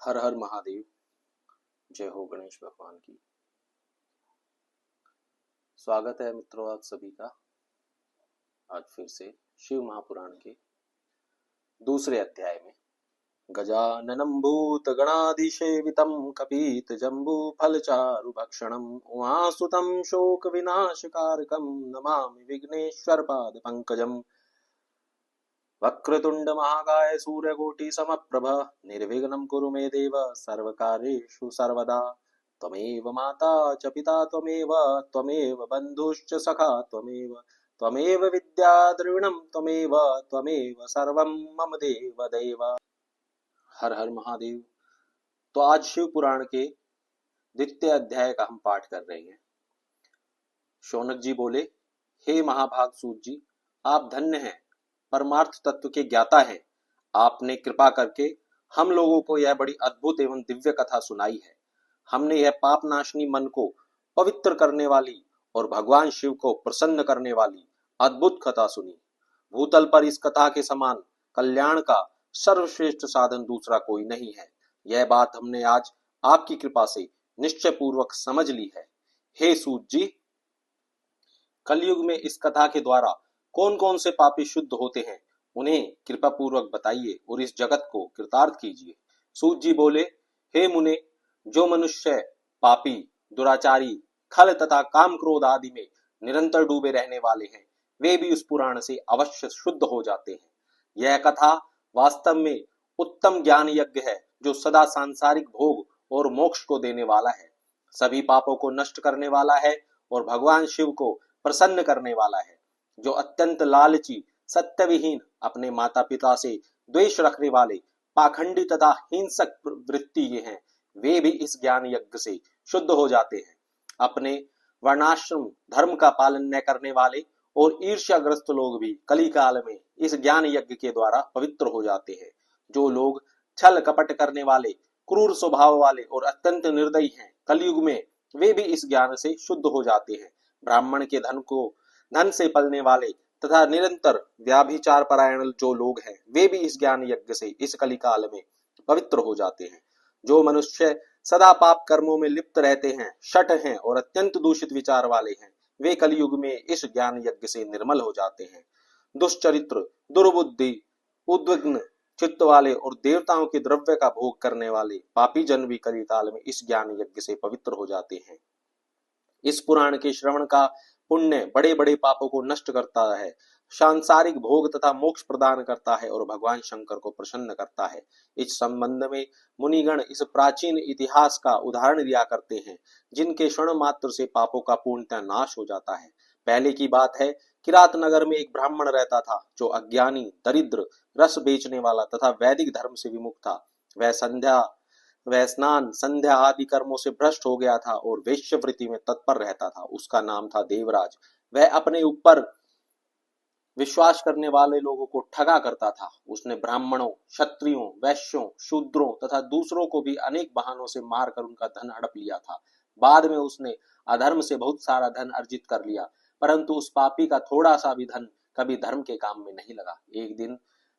हर हर महादेव। जय हो गणेश भगवान की। स्वागत है मित्रों आप सभी का आज फिर से शिव महापुराण के दूसरे अध्याय में। गजाननं भूत गणाधिसेवितं कपीत जम्बू फलचारु भक्षणम् उमासुतं शोक विनाशकारकं नमामि विघ्नेश्वर पाद पंकजम्। वक्रतुंड महाकाय सूर्यकोटि समप्रभ निर्विघ्नं कुरु मे देव सर्वकार्येषु सर्वदा। त्वमेव माता च पिता त्वमेव बन्धुश्च सखा त्वमेव विद्या द्रविणं त्वमेव सर्वं मम देव देव। हर हर महादेव। तो आज शिव पुराण के द्वितीय अध्याय का हम पाठ कर रहे हैं। शौनक जी बोले, हे महाभाग सूत जी, आप धन्य हैं, परमार्थ तत्व के ज्ञाता हैं। आपने कृपा करके हम लोगों को यह बड़ी अद्भुत एवं दिव्य कथा सुनाई है। हमने यह पाप नाशनी मन को पवित्र करने वाली और भगवान शिव को प्रसन्न करने वाली अद्भुत कथा सुनी। भूतल पर इस कथा के समान कल्याण का सर्वश्रेष्ठ साधन दूसरा कोई नहीं है। यह बात हमने आज आपकी कृपा से निश्चय पूर्वक समझ ली है। हे सूत जी, कलयुग में इस कथा के द्वारा कौन कौन से पापी शुद्ध होते हैं, उन्हें कृपा पूर्वक बताइए और इस जगत को कृतार्थ कीजिए। सूत जी बोले, हे मुने, जो मनुष्य पापी, दुराचारी, खल तथा काम क्रोध आदि में निरंतर डूबे रहने वाले हैं, वे भी उस पुराण से अवश्य शुद्ध हो जाते हैं। यह कथा वास्तव में उत्तम ज्ञान यज्ञ है, जो सदा सांसारिक भोग और मोक्ष को देने वाला है, सभी पापों को नष्ट करने वाला है और भगवान शिव को प्रसन्न करने वाला है। जो अत्यंत लालची, सत्यविहीन, अपने माता पिता से द्वेष रखने वाले, पाखंडी तथा हिंसक वृत्ति के हैं, वे भी इस ज्ञान यज्ञ से शुद्ध हो जाते हैं। अपने वर्णाश्रम धर्म का पालन न करने वाले और ईर्ष्याग्रस्त लोग भी कली काल में इस ज्ञान यज्ञ के द्वारा पवित्र हो जाते हैं। जो लोग छल कपट करने वाले, क्रूर स्वभाव वाले और अत्यंत निर्दयी हैं, कलयुग में वे भी इस ज्ञान से शुद्ध हो जाते हैं। ब्राह्मण के धन से पलने वाले तथा निरंतर व्याभिचार परायण जो लोग हैं, वे भी इस ज्ञान यज्ञ से इस कली काल में पवित्र हो जाते हैं। जो मनुष्य सदा पाप कर्मों में लिप्त रहते हैं, शठ हैं और अत्यंत दूषित विचार वाले हैं, वे कलयुग में इस ज्ञान यज्ञ से निर्मल हो जाते हैं। दुष्चरित्र, दुर्बुद्धि, उद्विग्न चित्त वाले और देवताओं के द्रव्य का भोग करने वाले पापी जन भी कली काल में इस ज्ञान यज्ञ से पवित्र हो जाते हैं। इस पुराण के श्रवण का पुण्य बड़े बड़े पापों को नष्ट करता है, सांसारिक भोग तथा मोक्ष प्रदान करता है और भगवान शंकर को प्रसन्न करता है। इस संबंध में मुनिगण इस प्राचीन इतिहास का उदाहरण दिया करते हैं, जिनके क्षण मात्र से पापों का पूर्णतः नाश हो जाता है। पहले की बात है, किरात नगर में एक ब्राह्मण रहता था, जो अज्ञानी, दरिद्र, रस बेचने वाला तथा वैदिक धर्म से विमुख था। वह स्नान, संध्या आदि कर्मों से भ्रष्ट हो गया था और वेश्यवृत्ति में तत्पर रहता था। उसका नाम था देवराज। वह अपने ऊपर विश्वास करने वाले लोगों को ठगा करता था। उसने ब्राह्मणों, क्षत्रियों, वैश्यों, शूद्रों तथा दूसरों को भी अनेक बहानों से मारकर उनका धन हड़प लिया था। बाद में उसने अधर्म से बहुत सारा धन अर्जित कर लिया, परंतु उस पापी का थोड़ा सा भी धन कभी धर्म के काम में नहीं लगा। एक दिन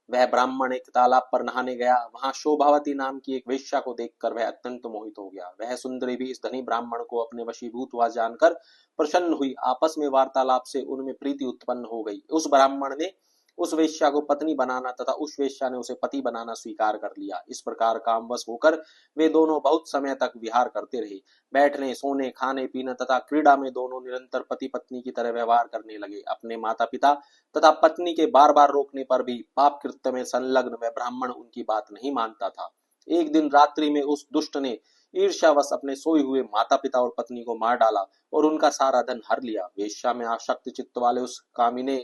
वह ब्राह्मण एक तालाब पर नहाने गया। वहां शोभावती नाम की एक वेश्या को देखकर वह अत्यंत मोहित हो गया। वह सुंदरी भी इस धनी ब्राह्मण को अपने वशीभूत हुआ जानकर प्रसन्न हुई। आपस में वार्तालाप से उनमें प्रीति उत्पन्न हो गई। उस ब्राह्मण ने उस वेश्या को पत्नी बनाना तथा उस वेश्या ने उसे पति बनाना स्वीकार कर लिया। इस प्रकार कामवश होकर वे दोनों बहुत समय तक विहार करते रहे। बैठने, सोने, खाने पीने तथा क्रीड़ा में दोनों निरंतर पति पत्नी की तरह व्यवहार करने लगे। अपने माता पिता तथा पत्नी के बार बार रोकने पर भी पाप कृत्य में संलग्न वह ब्राह्मण उनकी बात नहीं मानता था। एक दिन रात्रि में उस दुष्ट ने ईर्ष्यावश अपने सोए हुए माता पिता और पत्नी को मार डाला और उनका सारा धन हर लिया। वेश्या में आसक्त चित्त वाले उस कामी ने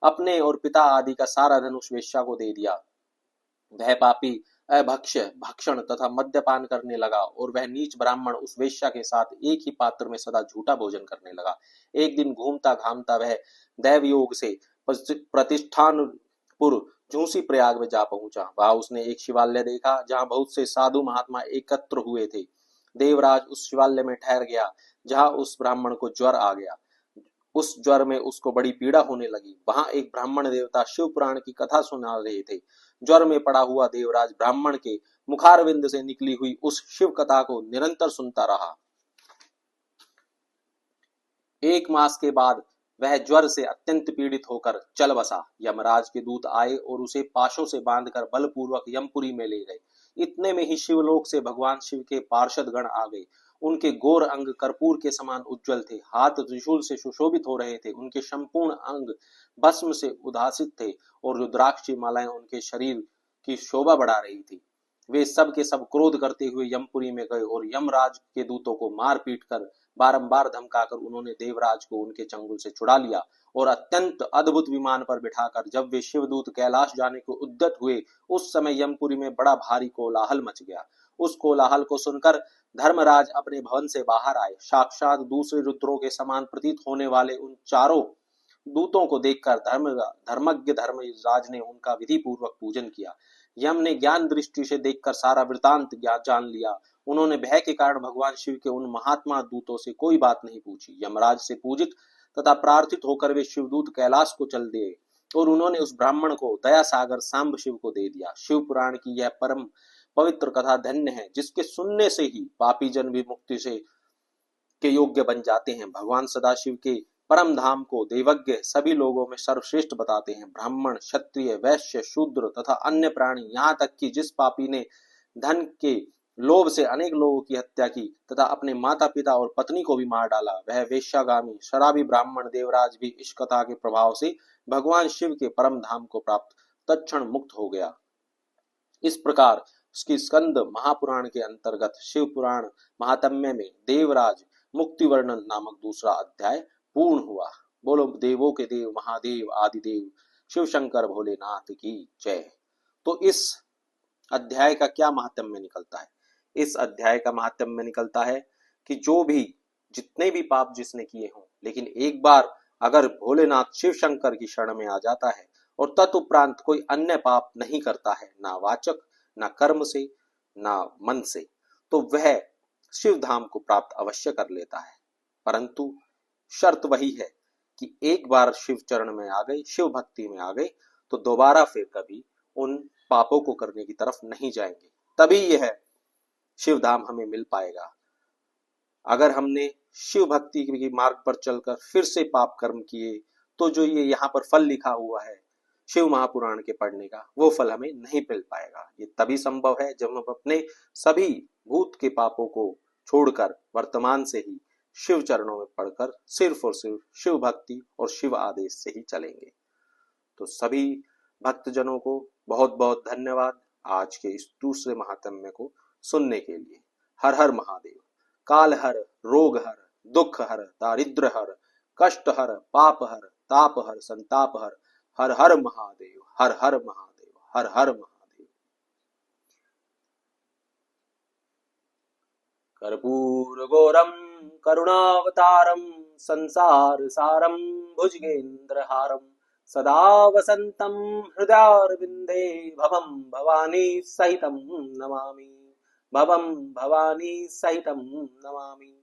अपने और पिता आदि का सारा धन उस वेश्या को दे दिया। वह पापी अभक्ष्य, भक्षण तथा मद्यपान करने लगा और वह नीच ब्राह्मण उस वेश्या के साथ एक ही पात्र में सदा झूठा भोजन करने लगा। एक दिन घूमता घामता वह दैव योग से प्रतिष्ठानपुर झूसी प्रयाग में जा पहुंचा। वहां उसने एक शिवालय देखा, जहां बहुत से साधु महात्मा एकत्र हुए थे। देवराज उस शिवालय में ठहर गया, जहां उस ब्राह्मण को ज्वर आ गया। उस ज्वर में उसको बड़ी पीड़ा होने लगी। वहां एक ब्राह्मण देवता शिव पुराण की कथा सुना रहे थे। ज्वर में पड़ा हुआ देवराज ब्राह्मण के मुखारविंद से निकली हुई उस शिव कथा को निरंतर सुनता रहा। 1 मास के बाद वह ज्वर से अत्यंत पीड़ित होकर चल बसा। यमराज के दूत आए और उसे पाशों से बांधकर बलपूर्वक यमपुरी में ले गए। इतने में ही शिवलोक से भगवान शिव के पार्षद गण आ गए। उनके गोर अंग कर्पूर के समान उज्जवल थे, हाथ त्रिशूल से सुशोभित हो रहे थे, उनके संपूर्ण अंग भस्म से उदासित थे और रुद्राक्ष मालाएं उनके शरीर की शोभा बढ़ा रही थी। वे सब के सब क्रोध करते हुए यमपुरी में गए और यमराज के दूतों को मार पीट कर बारंबार धमकाकर उन्होंने देवराज को उनके चंगुल से छुड़ा लिया और अत्यंत अद्भुत विमान पर बिठाकर जब वे शिवदूत कैलाश जाने को उद्यत हुए, उस समय यमपुरी में बड़ा भारी कोलाहल मच गया। उस कोलाहल को सुनकर धर्मराज अपने भवन से बाहर आए। साक्षात दूसरे रुद्रों के समान प्रतीत होने वाले उन चारों दूतों को देखकर धर्मज्ञ धर्मराज ने उनका विधि पूर्वक पूजन किया। यम ने ज्ञान दृष्टि से देखकर सारा वृतांत जान लिया। उन्होंने भय के कारण भगवान शिव के उन महात्मा दूतों से कोई बात नहीं पूछी। यमराज से पूजित तथा प्रार्थित होकर वे शिवदूत कैलाश को चल दिए और उन्होंने उस ब्राह्मण को दया सागर सांब शिव को दे दिया। शिव पुराण की यह परम पवित्र कथा धन्य है, जिसके सुनने से ही पापी जन भी मुक्ति से के योग्य बन जाते हैं। भगवान सदाशिव के परम धाम को देवज्ञ सभी लोगों में सर्वश्रेष्ठ बताते हैं। ब्राह्मण, क्षत्रिय, वैश्य, शूद्र तथा अन्य प्राणी, यहाँ तक कि जिस पापी ने धन के लोभ से अनेक लोगों की हत्या की तथा अपने माता पिता और पत्नी को भी मार डाला, वह वेश्यागामी शराबी ब्राह्मण देवराज भी इस कथा के प्रभाव से भगवान शिव के परम धाम को प्राप्त तत्क्षण मुक्त हो गया। इस प्रकार उसकी स्कंद महापुराण के अंतर्गत शिव पुराण महात्म्य में देवराज मुक्ति वर्णन नामक दूसरा अध्याय पूर्ण हुआ। बोलो देवों के देव महादेव आदिदेव शिव शंकर भोलेनाथ की जय। तो इस अध्याय का क्या महात्म्य निकलता है? इस अध्याय का महात्म्य निकलता है कि जो भी जितने भी पाप जिसने किए हों, लेकिन एक बार अगर भोलेनाथ शिव शंकर की शरण में आ जाता है और तत्उपरांत कोई अन्य पाप नहीं करता है, ना वाचक, ना कर्म से, ना मन से, तो वह शिव धाम को प्राप्त अवश्य कर लेता है। परंतु शर्त वही है कि एक बार शिव चरण में आ गए, शिव भक्ति में आ गए, तो दोबारा फिर कभी उन पापों को करने की तरफ नहीं जाएंगे, तभी यह शिव धाम हमें मिल पाएगा। अगर हमने शिव भक्ति के मार्ग पर चलकर फिर से पाप कर्म किए, तो जो ये यहाँ पर फल लिखा हुआ है शिव महापुराण के पढ़ने का, वो फल हमें नहीं मिल पाएगा। ये तभी संभव है जब हम अपने सभी भूत के पापों को छोड़कर वर्तमान से ही शिव चरणों में पढ़कर सिर्फ और सिर्फ शिव भक्ति और शिव आदेश से ही चलेंगे। तो सभी भक्तजनों को बहुत बहुत धन्यवाद आज के इस दूसरे महात्म्य को सुनने के लिए। हर हर महादेव। काल हर, रोग हर, दुख हर, दारिद्र हर, कष्ट हर, पाप हर, ताप हर, संताप हर। हर हर महादेव, हर हर महादेव, हर हर महादेव। कर्पूर गौरम करुणावतारम संसार सारम भुजगेन्द्रहारम सदा वसंतम हृदयारविंदे भवम भवानी सहितं नमामि। भवम भवानी सहितं नमामि।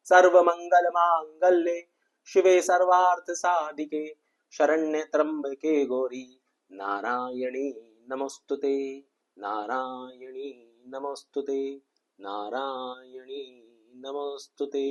सर्वमंगल मांगल्ये शिवे सर्वार्थ साधिके शरण्ये त्र्यंबके गौरी नारायणी नमोस्तुते। नारायणी नमोस्तुते। नारायणी नमोस्तुते।